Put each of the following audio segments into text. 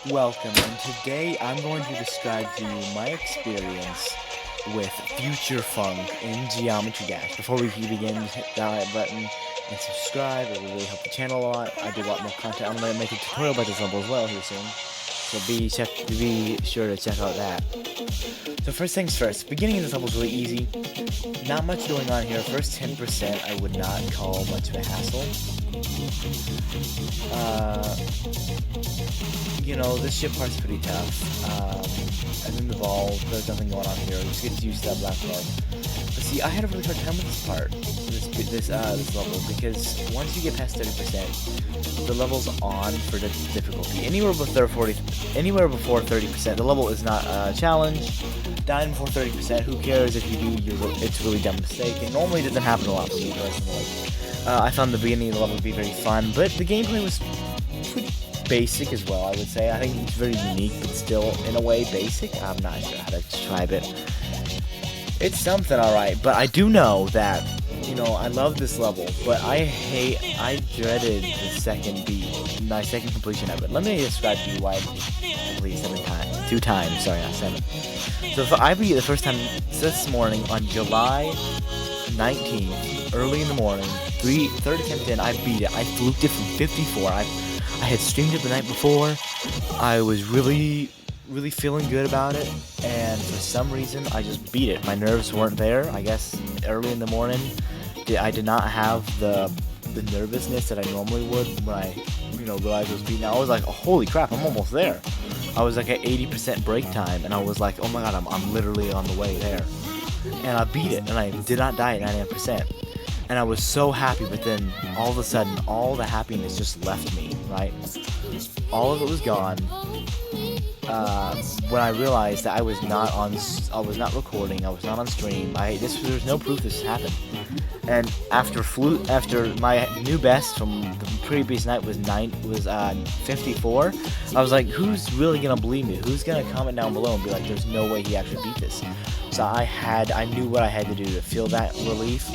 Welcome, and today I'm going to describe to you my experience with Future Funk in Geometry Dash. Before we begin, hit that like button and subscribe. It will really help the channel a lot. I do a lot more content. I'm going to make a tutorial about this level as well here soon. So be sure to check out that. So first things first, beginning of this level is really easy. Not much going on here. First 10% I would not call much of a hassle. This ship part's pretty tough. And then the ball, there's nothing going on here. Just get used to that black bar. But see, I had a really hard time with this part, this level, because once you get past 30%, the level's on for the difficulty. Anywhere before 30%, the level is not a challenge. Dying before 30%, who cares if you do? It's a really dumb mistake, and normally it doesn't happen a lot for me personally. I found the beginning of the level to be very fun, but the gameplay was pretty basic as well, I would say. I think it's very unique, but still, in a way, basic. I'm not sure how to describe it. It's something alright, but I do know that, I love this level, but I dreaded the second beat, my second completion of it. Let me describe to you why I completed 2 times, sorry, not 7. So if I beat it the first time this morning on July 19th, early in the morning, third attempt in, I beat it. I fluked it from 54. I had streamed it the night before. I was really feeling good about it, and for some reason I just beat it. My nerves weren't there. I guess early in the morning I did not have the nervousness that I normally would when I realized I was beating. I was like, oh, holy crap, I'm almost there. I was like at 80% break time, and I was like, oh my god, I'm literally on the way there. And I beat it, and I did not die at 99%. And I was so happy, but then all of a sudden, all the happiness just left me, right? All of it was gone. When I realized that I was not recording, I was not on stream. There's no proof this happened. And after my new best from the previous night was 54, I was like, who's really gonna believe me? Who's gonna comment down below and be like, there's no way he actually beat this? So I knew what I had to do to feel that relief.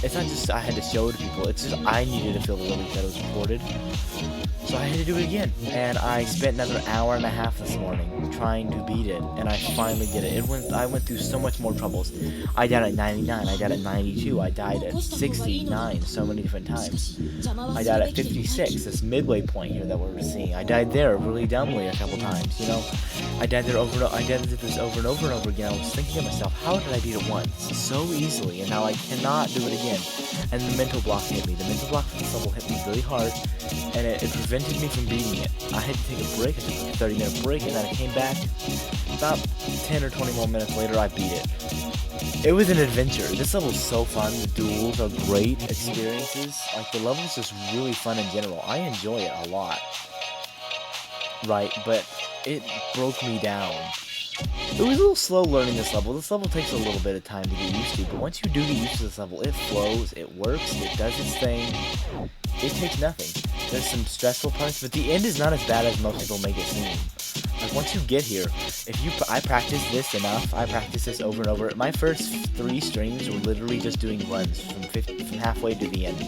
It's not just I had to show it to people, it's just I needed to feel the relief that it was recorded. So I had to do it again, and I spent another hour and a half this morning trying to beat it, and I finally did it. I went through so much more troubles. I died at 99, I died at 92, I died at 69 so many different times. I died at 56, this midway point here that we're seeing. I died there really dumbly a couple times, I died there I did this over and over and over again. I was thinking to myself, how did I beat it once so easily, and now I cannot do it again? And the mental block hit me. The mental block for this level hit me really hard, and it prevented me from beating it. I had to take a break. I took a 30-minute break, and then I came back. About 10 or 20 more minutes later, I beat it. It was an adventure. This level is so fun. The duels are great experiences. Like, the level is just really fun in general. I enjoy it a lot. Right, but it broke me down. It was a little slow learning this level. This level takes a little bit of time to get used to, but once you do get used to this level, it flows, it works, it does its thing. It takes nothing. There's some stressful parts, but the end is not as bad as most people make it seem. Like, once you get here, I practiced this enough. I practiced this over and over. My first 3 streams were literally just doing runs from halfway to the end.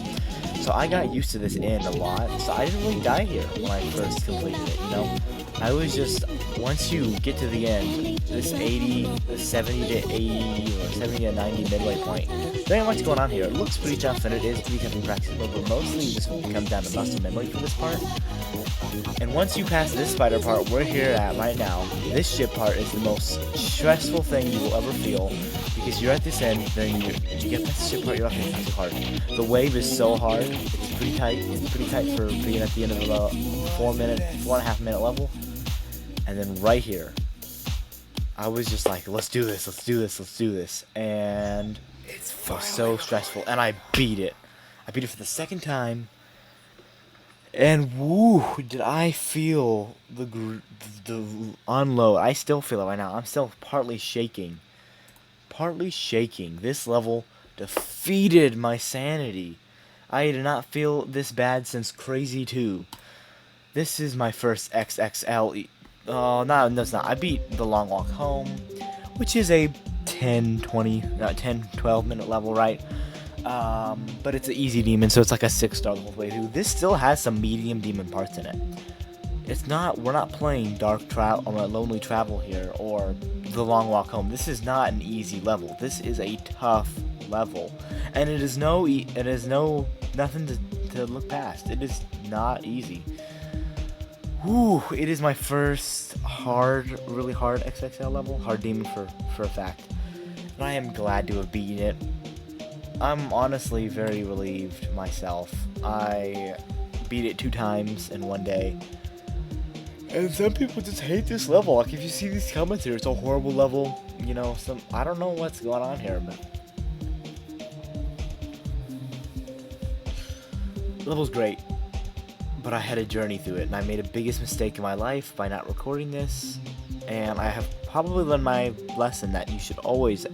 So I got used to this end a lot, so I didn't really die here when I first completed it, I was just, once you get to the end, this 70 to 80, or 70 to 90 midway point, there ain't much going on here. It looks pretty tough, and it is pretty tough in practice, but mostly this will come down to muscle memory for this part. And once you pass this spider part we're here at right now, this ship part is the most stressful thing you will ever feel, because you're at this end, then you get past the ship part, you're not going to too hard. The wave is so hard, it's pretty tight for being at the end of a 4.5 minute level. And then right here, I was just like, let's do this, and it was so stressful, and I beat it. I beat it for the second time, and woo, did I feel the unload. I still feel it right now. I'm still partly shaking. This level defeated my sanity. I did not feel this bad since Crazy 2. This is my first XXL. Oh, no, it's not. I beat The Long Walk Home, which is a 12 minute level, right? But it's an easy demon, so it's like a 6-star the whole way through. This still has some medium demon parts in it. It's not. We're not playing Dark Travel, Lonely Travel here, or The Long Walk Home. This is not an easy level. This is a tough level, and it is nothing to look past. It is not easy. Whew, it is my first really hard XXL level, hard demon for a fact, and I am glad to have beaten it. I'm honestly very relieved myself. I beat it 2 times in one day. And some people just hate this level. Like, if you see these comments here, it's a horrible level. You know, I don't know what's going on here, but the level's great. But I had a journey through it, and I made a biggest mistake in my life by not recording this. And I have probably learned my lesson that you should always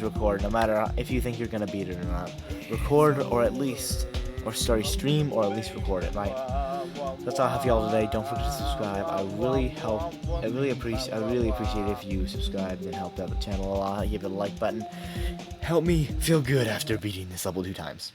record, no matter if you think you're gonna beat it or not. Record, or start a stream, or at least record it, right? That's all I have for y'all today. Don't forget to subscribe. I really appreciate it if you subscribed and helped out the channel a lot. Give it a like button. Help me feel good after beating this level 2 times.